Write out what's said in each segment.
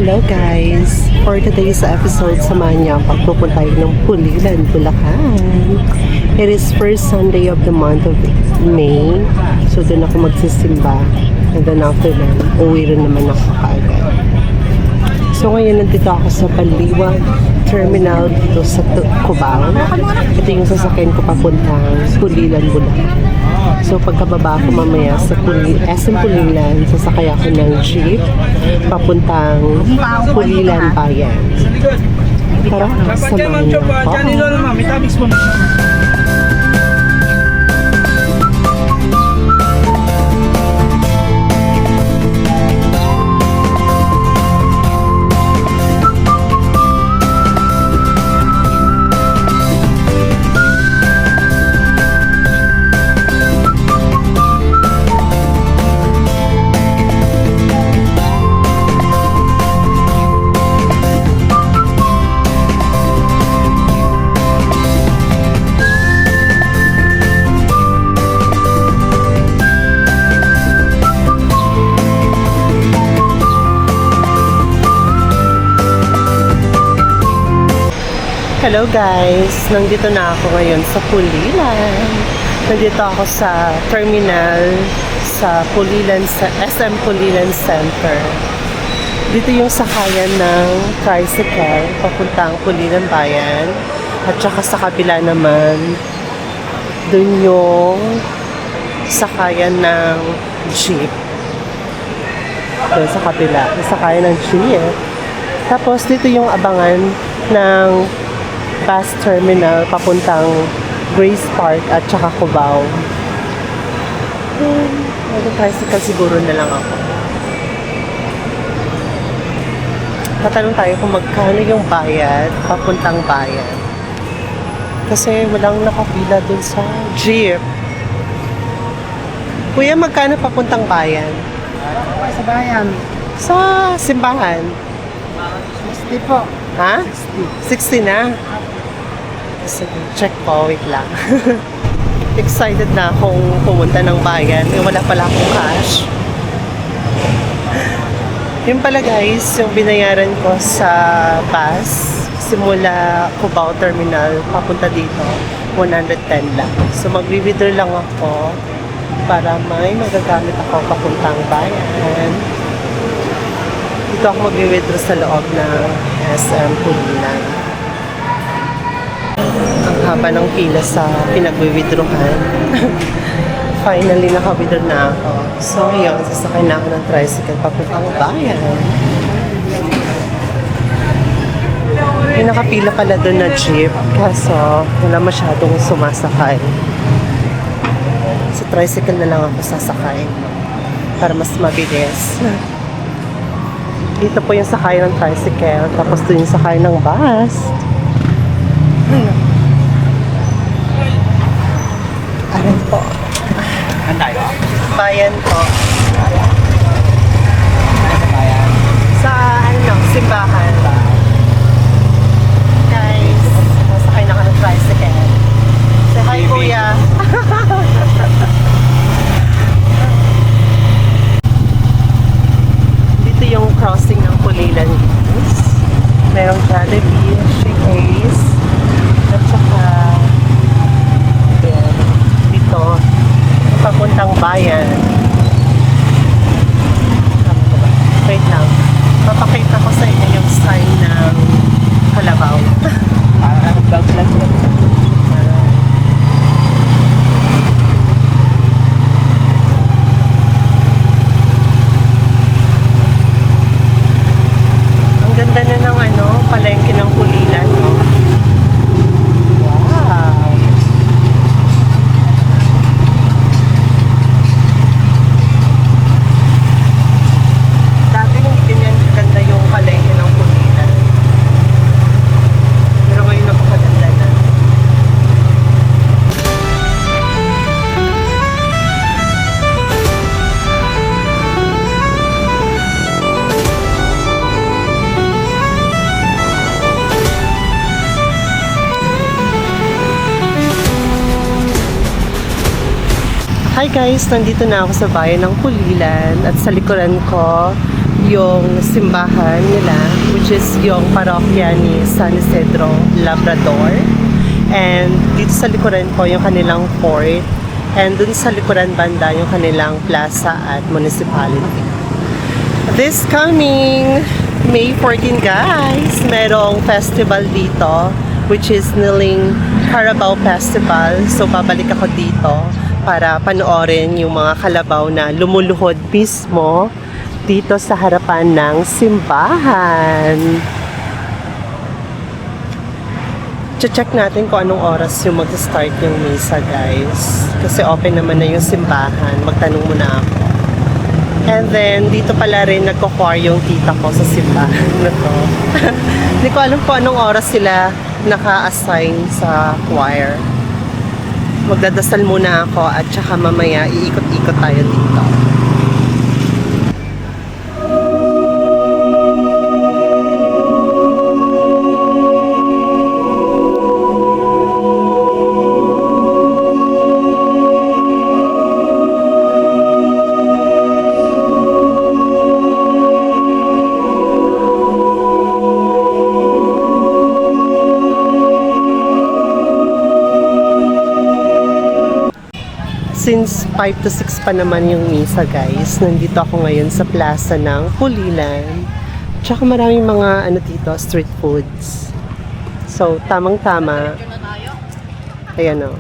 Hello guys! For today's episode, samahan niyo ang pagpupunta ng Pulilan, Bulacan. It is first Sunday of the month of May. So doon ako magsisimba. And then after that, uwi rin naman ako kaagad. So ngayon nandito ako sa Baliwag Terminal dito sa Cubao. Ito yung sasakyan ko papuntang Pulilan, Bulacan. So pagkababa ko mamaya sa SM Pulilan, sasakay ako ng jeep papuntang Pulilan Bayan. Tara, samahan niyo ako. Hello guys! Nandito na ako ngayon sa Pulilan. Nandito ako sa terminal sa Pulilan, sa SM Pulilan Center. Dito yung sakayan ng tricycle papuntang Pulilan Bayan. At saka sa kabila naman, dun yung sakayan ng jeep. Dun sa kabila, yung sakayan ng jeep. Tapos dito yung abangan ng bus terminal papuntang Grace Park at saka Cubao. Mag-tricycle siguro na lang ako. Tatanong tayo kung magkano yung bayad papuntang bayan. Kasi walang nakapila dun sa jeep. Kuya, magkano papuntang bayan? Sa bayan. Sa simbahan. 60 po. Ha? 60 na? Sige, check po, wait lang. Excited na akong pumunta ng bayan. Wala pala akong cash. Yun pala guys, yung binayaran ko sa bus simula Cubao Terminal papunta dito, 110 lang. So magwi-withdraw lang ako para may magagamit ako papuntang bayan. Dito ako magwi-withdraw sa loob ng SM Pulilan. Ang haba ng pila sa pinag-withdrawhan. Finally, naka-withdraw na ako. So, ngayon, sasakay na ako ng tricycle papuntang bayan. May nakapila pala doon na jeep. Kaso, wala masyadong sumasakay. Sa tricycle na lang ako sasakay. Para mas mabilis. Dito po yung sakay ng tricycle. Tapos doon yung sakay ng bus. Ayan po. Bayan po. Sa simbahan. Guys, masakay na ka ng tricycle. Say hi, kuya. Dito yung crossing ng Pulilan. Merong Jollibee, Shakey's, at saka dito papuntang bayan. Wait lang, papakita ko sa inyo yung sign ng Kalabaw. Vlog lang. Ang ganda na ng palengke ng Pulilan, no? Wow! Dati hindi ganyan ganda yung palengke ng Pulilan. Pero ngayon napakaganda na. Hi guys, nandito na ako sa bayan ng Pulilan at sa likuran ko yung simbahan nila, which is yung parokya ni San Isidro Labrador. And dito sa likuran ko yung kanilang fort. And dun sa likuran banda yung kanilang plaza at municipality. This coming May 14, guys, merong festival dito, which is Niling Carabao Festival. So babalik ako dito para panoorin yung mga kalabaw na lumuluhod mismo dito sa harapan ng simbahan. Check natin kung anong oras yung mag-start yung misa, guys. Kasi open naman na yung simbahan. Magtanong muna ako. And then, dito pala rin nagko-choir yung tita ko sa simbahan na to. Hindi ko alam kung anong oras sila naka-assign sa choir. Magdadasal muna ako at saka mamaya iikot-ikot tayo dito. Since 5 to 6 pa naman yung misa, guys, nandito ako ngayon sa plaza ng Pulilan. Tsaka maraming mga dito, street foods. So, tamang-tama. Ayan o.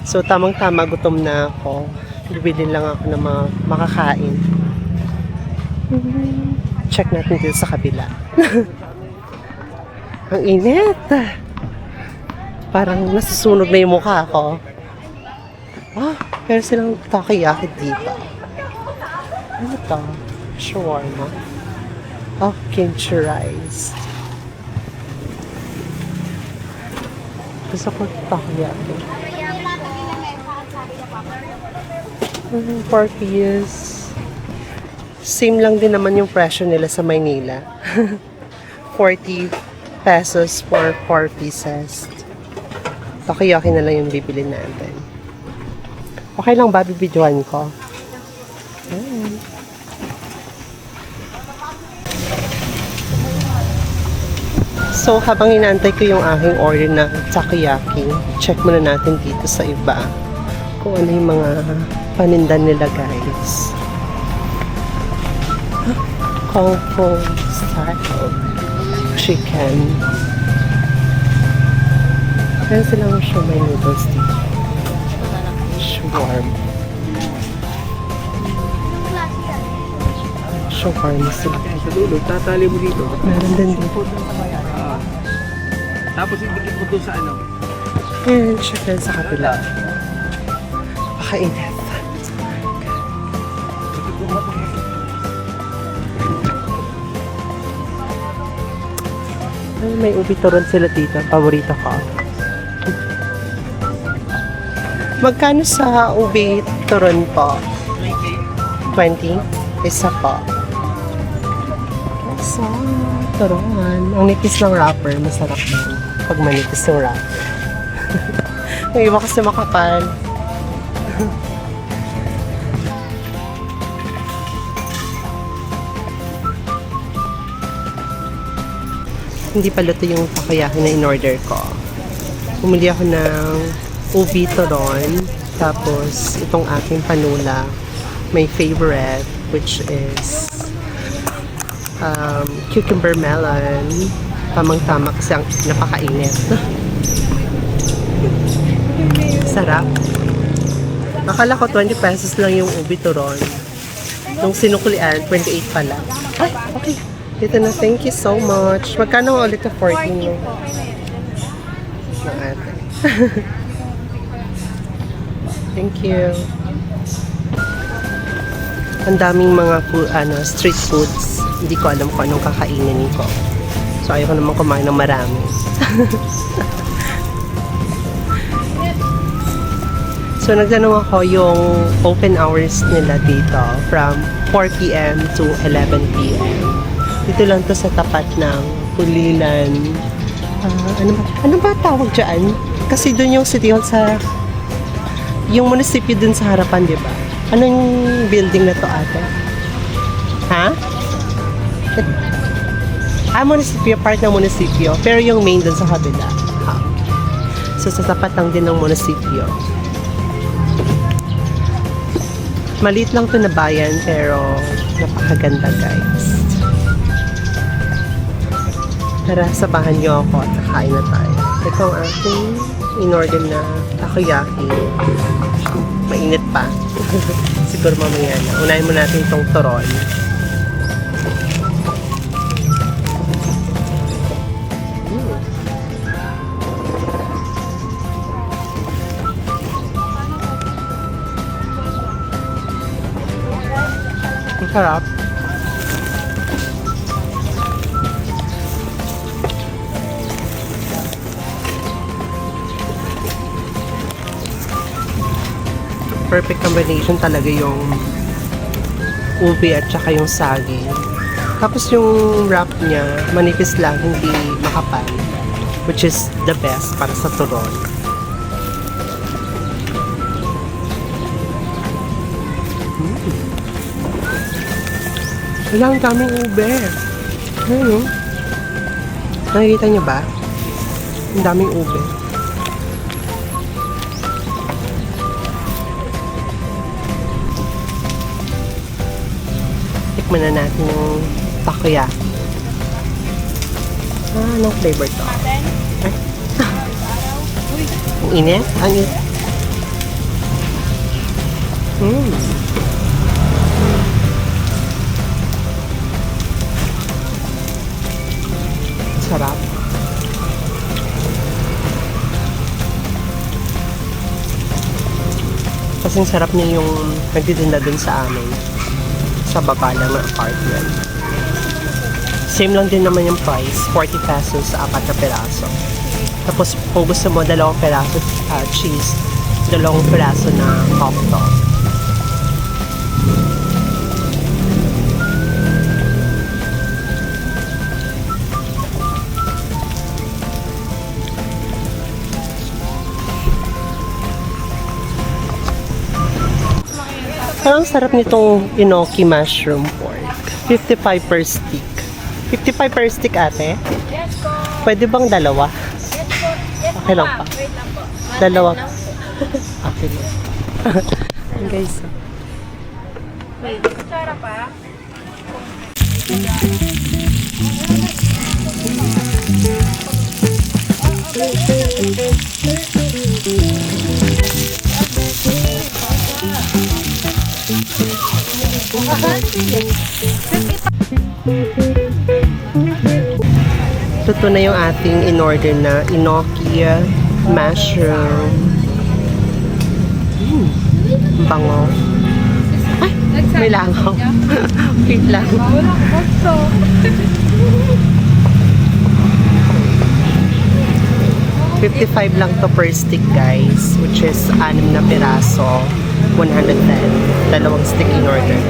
So, tamang-tama, gutom na ako. Bibili lang ako ng mga makakain. Check natin dito sa kabila. Ang init. Parang nasusunog na yung mukha ko. Pero silang takoyaki dito. Ano to? Shawarma. Kimchi rice. Gusto ko takoyaki. Pork is same lang din naman yung presyo nila sa Maynila. 40 pesos for 4 pieces. Takoyaki na lang yung bibili natin. Okay lang ba bibidyohan ko? Ayan. So, habang inaantay ko yung aking order na takoyaki, check muna natin dito sa iba kung ano yung mga panindan nila, guys. Kung Fu style chicken. Kaya silang siomai noodles dito. Shawarma. Shawarma sila. Sa dulo, tatali mo dito. Meron din dito. Tapos idikit mo doon sa ano. Ayan, chicken sa kapila. Pakainit. Ay, may ubi turon sila dito. Paborito ko. Magkano sa ubi turon po? 20? Isa po. Sa turon. Ang nipis ng wrapper. Masarap naman. Pag manipis yung wrapper. Yung iba kasi makapal. Hindi pa luto yung takoyaki na in-order ko. Bumili ako ng ubi turon, tapos itong aking panula, my favorite, which is cucumber melon. Tamang-tama kasi ang napakainit. Sarap. Akala ko 20 pesos lang yung ubi turon. Nung sinuklian, 28 pala. Ay, okay. Dito na, thank you so much. Magkano ulit na 14 mo? Ng ate. Thank you. Ang daming mga street foods. Hindi ko alam kung anong kakainin ko. So, ayaw ko naman kumain ng marami. So, nagtanong ako yung open hours nila dito from 4 p.m. to 11 p.m. Dito lang to sa tapat ng Pulilan. Ano ba tawag dyan? Kasi doon yung City Hall sa... Yung munisipyo dun sa harapan, di ba? Anong building na to, ate? Ha? Munisipyo, part ng munisipyo. Pero yung main dun sa kabila. Ha. So, sa tapat lang din ng munisipyo. Maliit lang to na bayan, pero napakaganda, guys. Tara, sabahan niyo ako at kakain na tayo. Ito ang ating in-order na takoyaki. Mainit pa. Siguro mamaya na. Unahin mo natin itong turon. Ang sarap. Perfect combination talaga yung ube at saka yung saging. Tapos yung wrap niya, manipis lang, hindi makapal. Which is the best para sa turon. Wala, ang daming ube. Ayun, oh. Nakikita niyo ba? Ang daming ube. Tikman na natin yung takoyaki. Anong flavor to? Ay. Ang init? Ang init. Sarap. Kasing sarap niya yung nagtitinda dun sa amin. Sa baba lang ng apartment. Same lang din naman yung price. 40 pesos sa 4 na peraso. Tapos kung gusto mo 2 peraso cheese, 2 peraso na hot dog. Parang sarap nitong enoki mushroom pork. 55 per stick. 55 per stick, ate? Yes po. Pwede bang dalawa? Yes po. Yes Okay lang pa. Wait lang po. Dalawa. Okay lang. Guys. Wait, kutsara pa. Ito na yung ating in-order na enoki mushroom. Bango. Ay, may langaw. Wait lang. Wala ko gusto. 55 lang to per stick, guys, which is 6 na piraso, 110. Dalawang stick in order.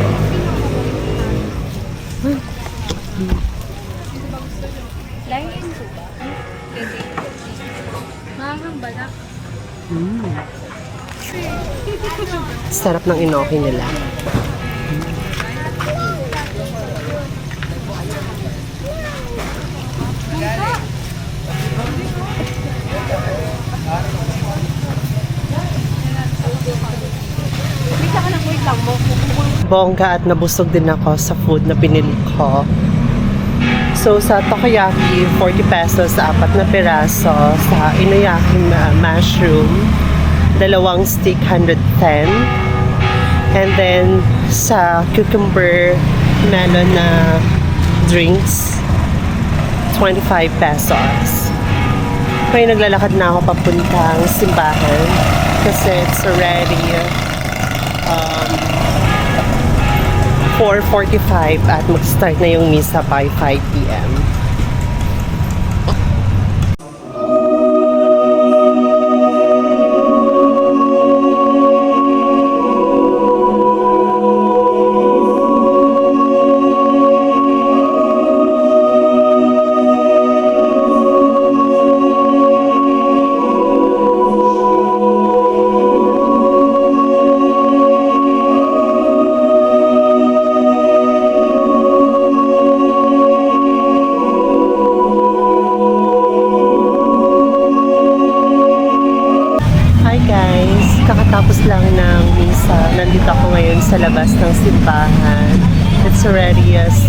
Lain ko ba? Mahang balak. Sarap ng enoki nila. Bongga at nabusog din ako sa food na pinili ko. So, sa takoyaki, 40 pesos sa 4 na piraso. Sa inuyaki mushroom, 2 stick, 110. And then, sa cucumber melon na drinks, 25 pesos. Kaya naglalakad na ako papuntang simbahan kasi it's already 4:45 at mag-start na yung misa by 5 p.m.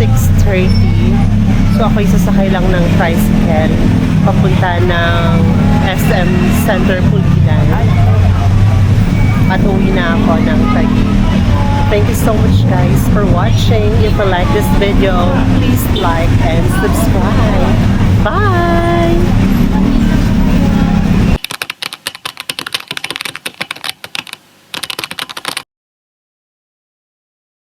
6:30. So ako'y sasakay lang ng tricycle papunta ng SM Center Pulilan. At uwi na ako ng Taguig. Thank you so much guys for watching. If you like this video, please like and subscribe. Bye!